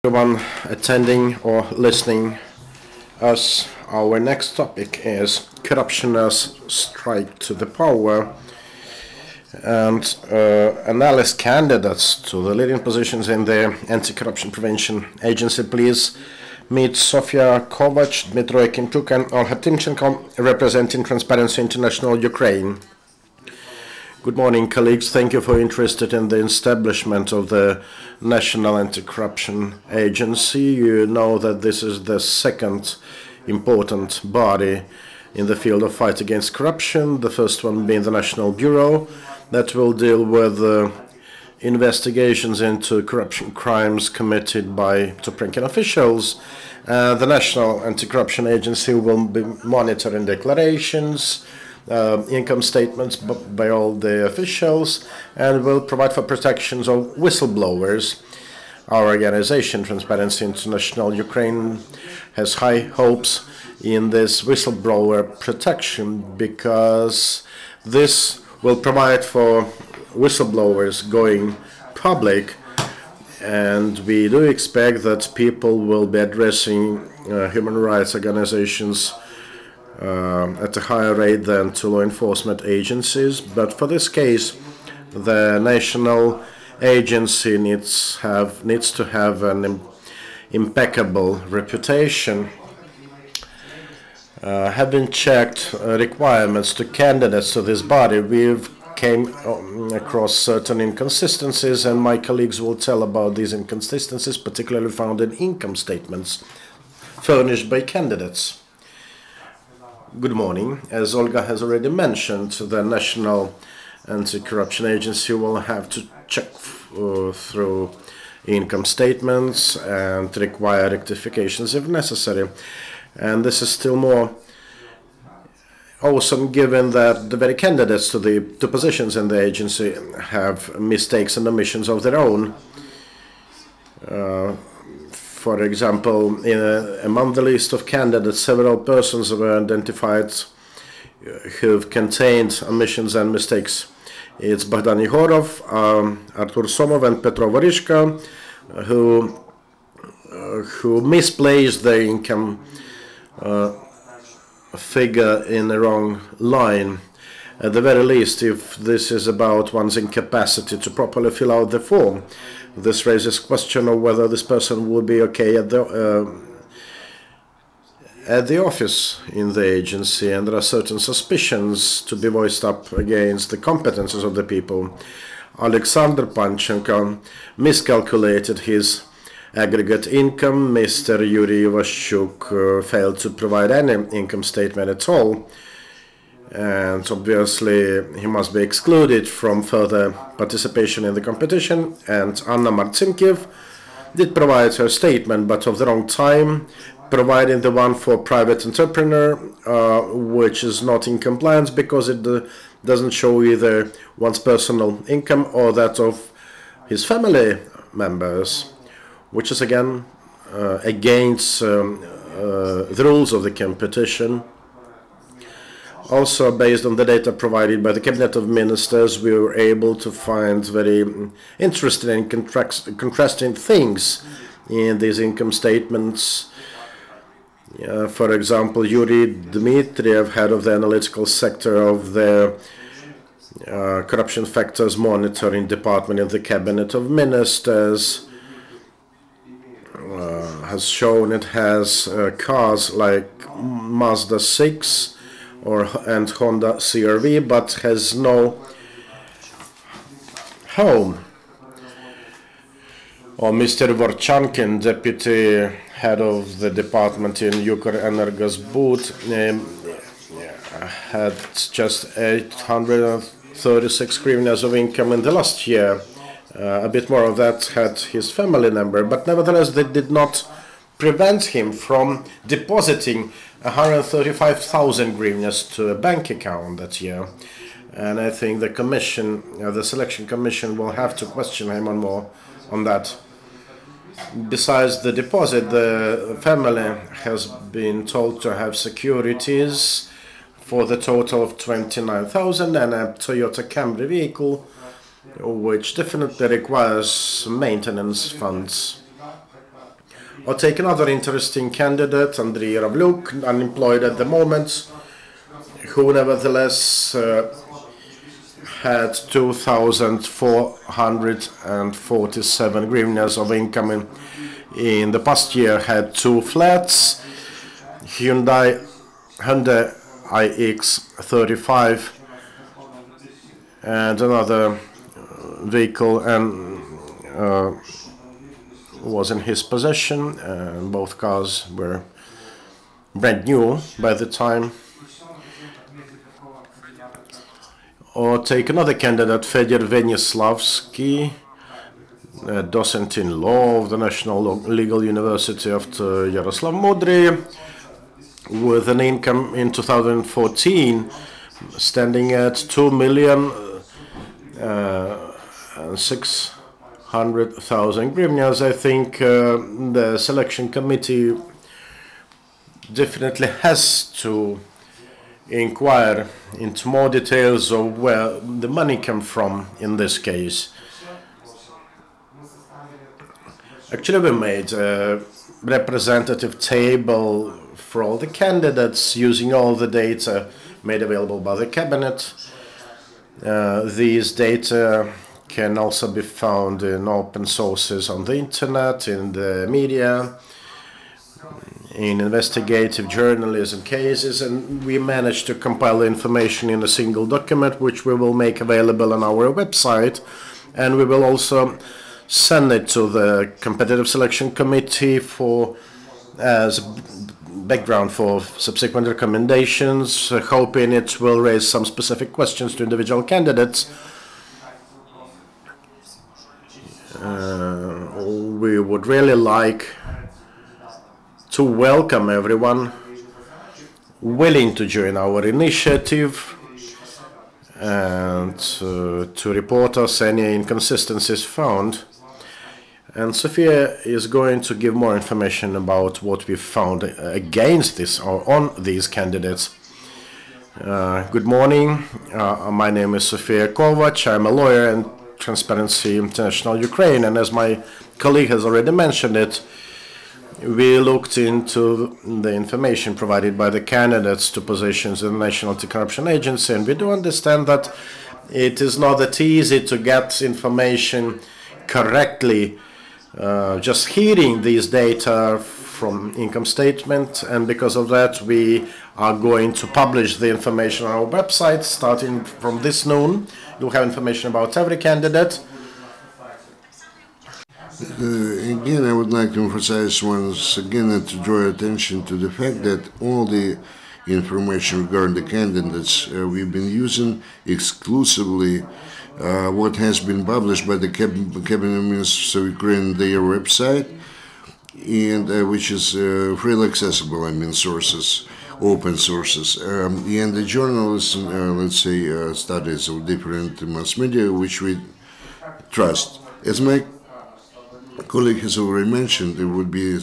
Everyone attending or listening us. Our next topic is corruption as strike to the power and analyst candidates to the leading positions in the anti-corruption prevention agency. Please meet Sofiya, Kovach, Dmytro Yakymchuk and Olha Tymchemko representing Transparency International Ukraine. Good morning, colleagues. Thank you for interested in the establishment of the National Anti-Corruption Agency. You know that this is the second important body in the field of fight against corruption, the first one being the National Bureau that will deal with investigations into corruption crimes committed by top-ranking officials. The National Anti-Corruption Agency will be monitoring declarations, income statements by all the officials, and will provide for protections of whistleblowers. Our organization, Transparency International Ukraine, has high hopes in this whistleblower protection because this will provide for whistleblowers going public, and we do expect that people will be addressing human rights organizations at a higher rate than to law enforcement agencies. But for this case, the national agency needs to have an impeccable reputation. Having checked requirements to candidates to this body, we've came across certain inconsistencies, and my colleagues will tell about these inconsistencies, particularly found in income statements furnished by candidates. Good morning. As Olga has already mentioned, the National Anti-Corruption Agency will have to check through income statements and require rectifications if necessary. And this is still more awesome given that the very candidates to the two positions in the agency have mistakes and omissions of their own. For example, among the list of candidates, several persons were identified who've contained omissions and mistakes. It's Bogdan Yegorov, Artur Somov, and Petro Vorishka, who misplaced their income figure in the wrong line. At the very least, if this is about one's incapacity to properly fill out the form, this raises question of whether this person would be okay at the office in the agency, and there are certain suspicions to be voiced up against the competences of the people. Alexander Panchenko miscalculated his aggregate income. Mr. Yuri Ivashchuk failed to provide any income statement at all, and obviously he must be excluded from further participation in the competition. And Anna Marcinkiev did provide her statement, but of the wrong time, providing the one for private entrepreneur, which is not in compliance because it doesn't show either one's personal income or that of his family members, which is again against the rules of the competition. Also, based on the data provided by the Cabinet of Ministers, we were able to find very interesting and contrasting things in these income statements. For example, Yuri Dmitriev, head of the analytical sector of the Corruption Factors Monitoring Department in the Cabinet of Ministers, has shown it has cars like Mazda 6 and Honda CR-V, but has no home. Or Mr. Vorchankin, deputy head of the department in Ukrenergosbud, had just 836 hryvnias of income in the last year. A bit more of that had his family member, but nevertheless they did not prevent him from depositing 135,000 hryvnias to a bank account that year. And I think the commission, the selection commission, will have to question him on that. Besides the deposit, the family has been told to have securities for the total of 29,000 and a Toyota Camry vehicle, which definitely requires maintenance funds. Or take another interesting candidate, Andrei Ravlyuk, unemployed at the moment, who nevertheless had 2,447 hryvnias of income in the past year, had 2 flats, Hyundai iX35 and another vehicle, and was in his possession. Both cars were brand new by the time. Or take another candidate, Fedor Venislavsky, a docent in law of the National Legal University of Yaroslav Mudry, with an income in 2014 standing at 2,600,000 hryvnias. I think the selection committee definitely has to inquire into more details of where the money came from in this case. Actually, we made a representative table for all the candidates using all the data made available by the cabinet. These data can also be found in open sources on the internet, in the media, in investigative journalism cases, and we managed to compile the information in a single document, which we will make available on our website, and we will also send it to the competitive selection committee as background for subsequent recommendations, hoping it will raise some specific questions to individual candidates. We would really like to welcome everyone willing to join our initiative and to report us any inconsistencies found. And Sofiya is going to give more information about what we found against this or on these candidates. Good morning. My name is Sofiya Kovach. I'm a lawyer in Transparency International Ukraine, and as my colleague has already mentioned it, we looked into the information provided by the candidates to positions in the National Anti-Corruption Agency, and we do understand that it is not that easy to get information correctly just hearing these data from income statement, and because of that we are going to publish the information on our website starting from this noon. You'll have information about every candidate. Again, I would like to emphasize once again and to draw attention to the fact that all the information regarding the candidates we've been using exclusively what has been published by the Cabinet Ministers of Ukraine on their website, and which is freely accessible, sources, open sources, and the journalism, let's say, studies of different mass media, which we trust. As my colleague has already mentioned, it would be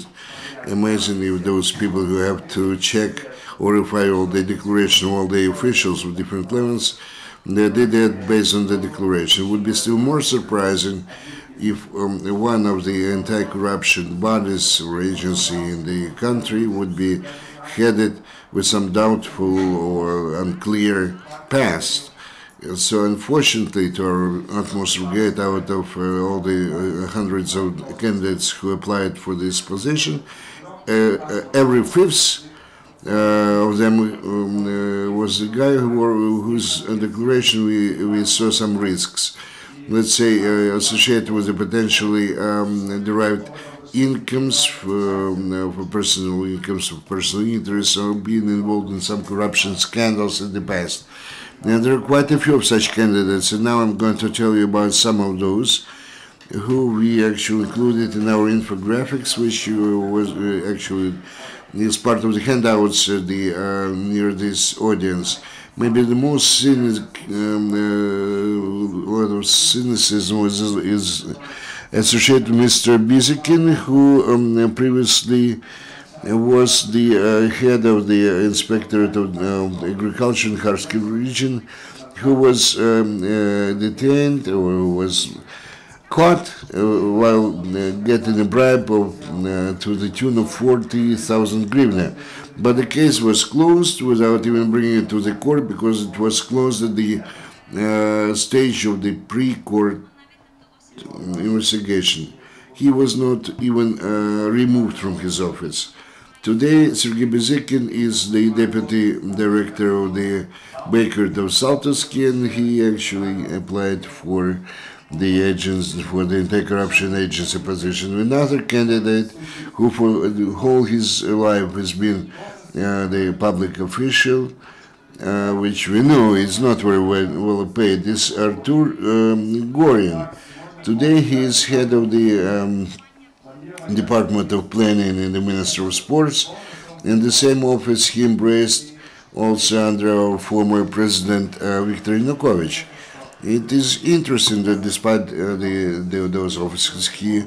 amazing if those people who have to check or verify all the declaration of all the officials with different levels, they did that based on the declaration. It would be still more surprising if one of the anti-corruption bodies or agency in the country would be headed with some doubtful or unclear past. So unfortunately, to our utmost regret, out of all the hundreds of candidates who applied for this position, every fifth of them was a guy whose declaration we saw some risks. Let's say associated with the potentially derived incomes for personal incomes, for personal interests, or being involved in some corruption scandals in the past. And there are quite a few of such candidates, and now I'm going to tell you about some of those who we actually included in our infographics, which was actually is part of the handouts near this audience. Maybe the most cynicism is associated with Mr. Bizikin, who previously was the head of the Inspectorate of Agriculture in Kharkiv region, who was detained or was caught while getting a bribe of, to the tune of 40,000 hryvnia. But the case was closed without even bringing it to the court, because it was closed at the stage of the pre-court investigation. He was not even removed from his office. Today, Sergei Bezekin is the deputy director of the Baker Consultancy, and he actually applied for the anti-corruption agency position. Another candidate who for whole his life has been the public official, which we know is not very well paid, is Artur Gorin. Today he is head of the Department of Planning in the Ministry of Sports. In the same office he embraced also under our former president Viktor Yanukovych. It is interesting that despite those offices he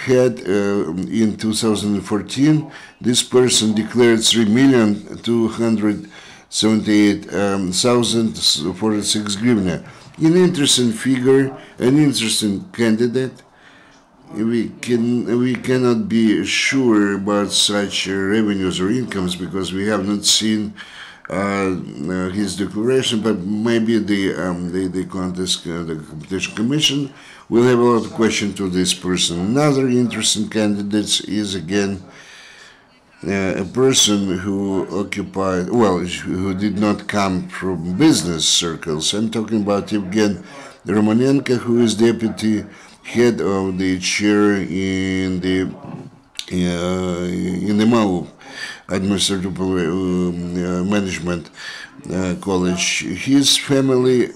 had in 2014, this person declared 3,278,046 hryvnia. An interesting figure, an interesting candidate. We cannot be sure about such revenues or incomes because we have not seen his declaration, but maybe the competition commission will have a lot of questions to this person. Another interesting candidate is again a person who occupied, well, who did not come from business circles. I'm talking about Evgen Romanenko, who is deputy head of the chair in the MAU, Administrative Management College. His family,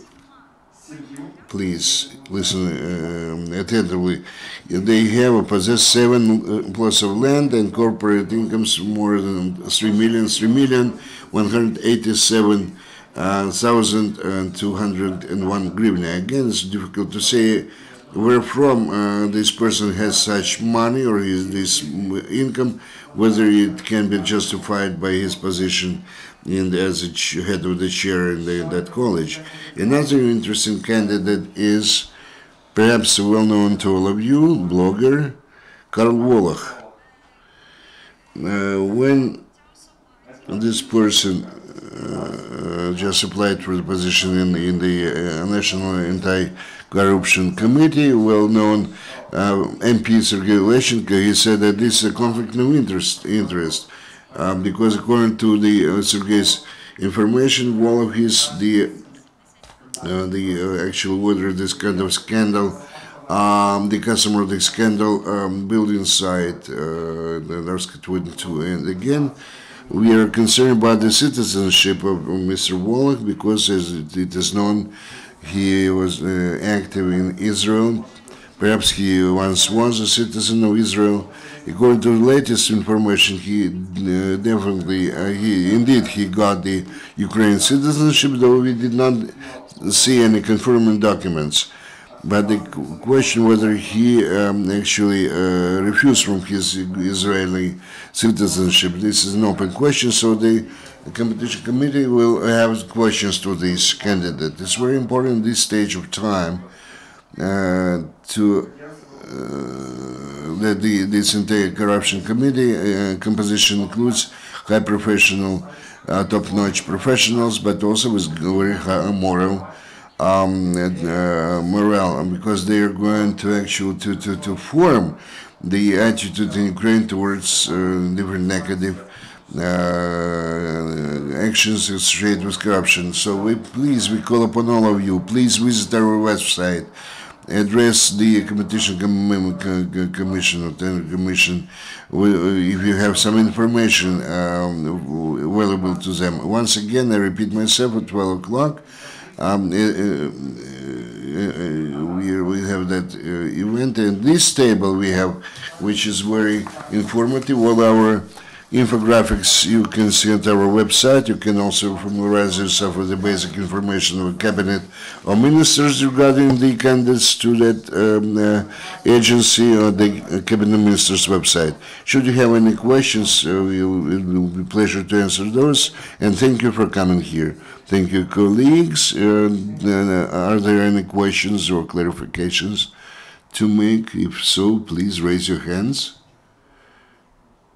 please listen attentively, they have possess 7 plots of land and corporate incomes more than 3,187,201 hryvnia. Again, it's difficult to say where from this person has such money or this income, whether it can be justified by his position as a head of the chair in that college. Another interesting candidate is perhaps well known to all of you, blogger Karl Woloch. When this person just applied for the position in the National Anti-Corruption Committee, well-known MP Sergei Leshchenko, he said that this is a conflict of interest because according to the Sergei's information, Woloch is the actual winner of this kind of scandal, the customer of the scandal building site, the Narska 22. And again, we are concerned about the citizenship of Mr. Woloch because, as it is known, he was active in Israel. Perhaps he once was a citizen of Israel. According to the latest information, he definitely, he got the Ukrainian citizenship, though we did not see any confirming documents. But the question whether he actually refused from his Israeli citizenship, this is an open question, so the competition committee will have questions to this candidate. It's very important at this stage of time that this anti-corruption committee composition includes high professional, top-notch professionals, but also with very high moral morale, because they are going to actually to form the attitude in Ukraine towards different negative actions associated with corruption. So we call upon all of you, please visit our website, address the competition commission or commission if you have some information available to them. Once again, I repeat myself, at 12 o'clock we have that event, and this table we have, which is very informative, all our infographics you can see at our website. You can also familiarize yourself with the basic information of the cabinet or ministers regarding the candidates to that agency or the cabinet ministers website. Should you have any questions, it will be a pleasure to answer those, and thank you for coming here. Thank you, colleagues. Are there any questions or clarifications to make? If so, please raise your hands.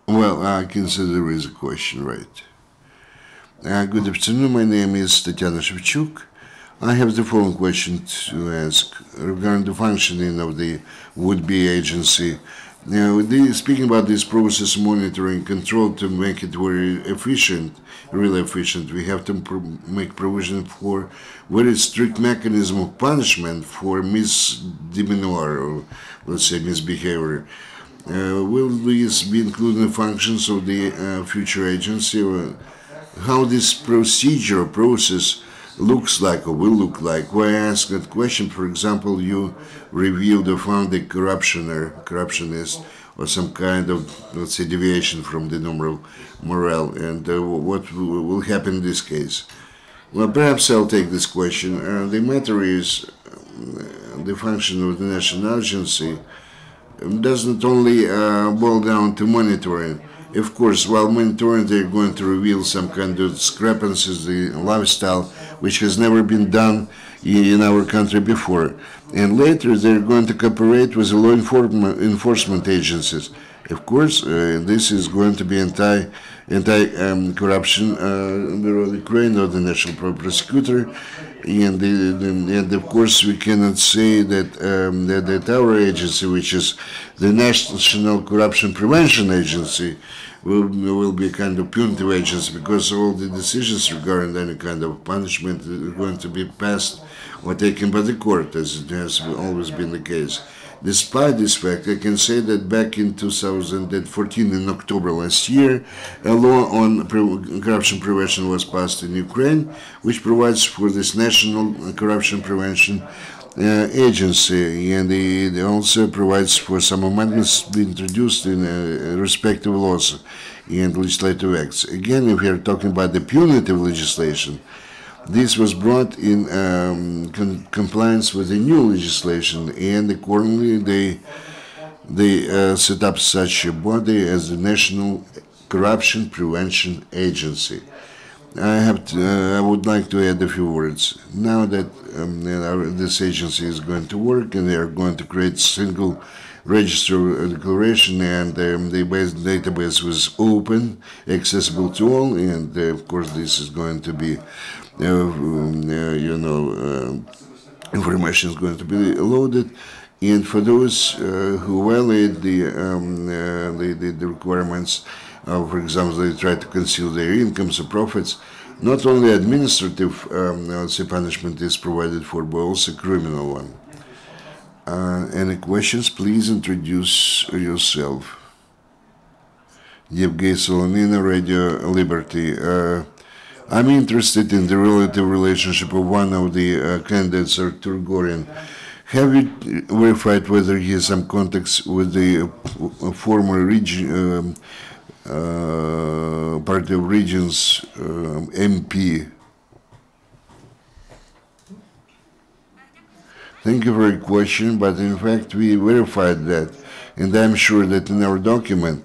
Well, I consider there is a question, right? Good afternoon, my name is Dmytro Yakymchuk. I have the following question to ask regarding the functioning of the would-be agency. Now, speaking about this process monitoring control to make it very efficient, really efficient, we have to make provision for very strict mechanism of punishment for misdemeanor or, let's say, misbehavior. Will these be included in the functions of the future agency, or how this procedure process looks like or will look like? Why I ask that question? For example, you reviewed or found a corruptionist, or some kind of, let's say, deviation from the normal morale, and what will happen in this case? Well, perhaps I'll take this question. The matter is the function of the national agency doesn't only boil down to monitoring. Of course, while monitoring, they're going to reveal some kind of discrepancies, the lifestyle, which has never been done in our country before. And later, they're going to cooperate with the law enforcement agencies. Of course, this is going to be anti-corruption bureau of Ukraine, or the national prosecutor. And of course, we cannot say that our agency, which is the National Corruption Prevention Agency, will be a kind of punitive agency, because all the decisions regarding any kind of punishment are going to be passed or taken by the court, as it has always been the case. Despite this fact, I can say that back in 2014, in October last year, a law on corruption prevention was passed in Ukraine, which provides for this National Corruption Prevention Agency, and it also provides for some amendments to be introduced in respective laws and legislative acts. Again, if we are talking about the punitive legislation, this was brought in compliance with the new legislation, and accordingly they set up such a body as the National Corruption Prevention Agency. I would like to add a few words. Now that this agency is going to work, and they are going to create single register declaration, and the database was open, accessible to all, and of course this is going to be information is going to be loaded, and for those who violate the requirements, for example, they try to conceal their incomes or profits, not only administrative punishment is provided for, but also criminal one. Any questions? Please introduce yourself. Yevgeny Solonina, Radio Liberty. I'm interested in the relative relationship of one of the candidates, Artur Gorin. Have you verified whether he has some contacts with the former Party of Regions MP? Thank you for your question, but in fact we verified that, and I'm sure that in our document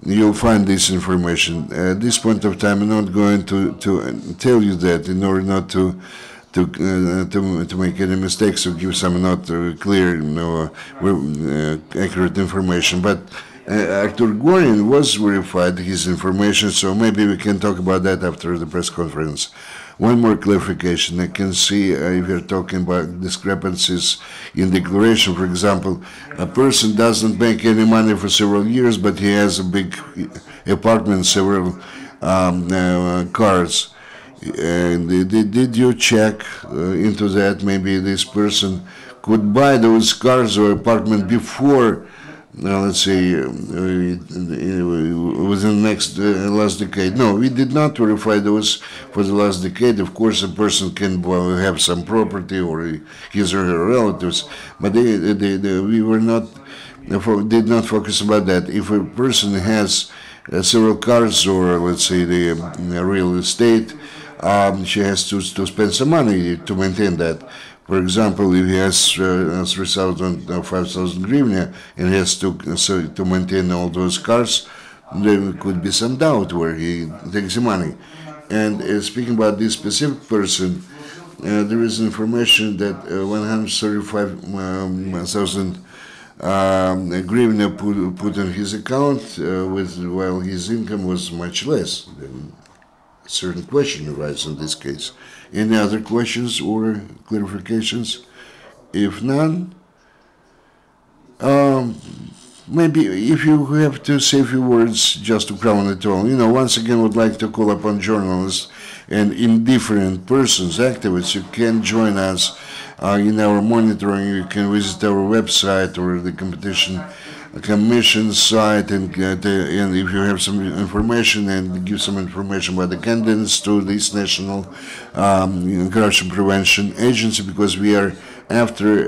you'll find this information. At this point of time, I'm not going to tell you that, in order not to make any mistakes or give some not clear, accurate information. But Artur Gorin was verified, his information, so maybe we can talk about that after the press conference. One more clarification. I can see if you're talking about discrepancies in declaration, for example, a person doesn't make any money for several years, but he has a big apartment, several cars. And did you check into that? Maybe this person could buy those cars or apartment before, let's say, within the last decade. No, we did not verify those for the last decade. Of course, a person can have some property or his or her relatives, but we did not focus about that. If a person has several cars or, let's say, the real estate, she has to spend some money to maintain that. For example, if he has 3,000 or 5,000 hryvnia and he has to maintain all those cars, there could be some doubt where he takes the money. And speaking about this specific person, there is information that 135,000 hryvnia put on his account, while his income was much less. Then a certain question arises in this case. Any other questions or clarifications? If none, maybe if you have to say a few words just to crown it all. Once again, would like to call upon journalists and indifferent persons, activists. You can join us in our monitoring. You can visit our website or the competition commission site, and if you have some information, and give some information about the candidates to this national corruption prevention agency, because we are after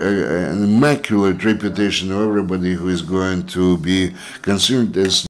an immaculate reputation of everybody who is going to be considered as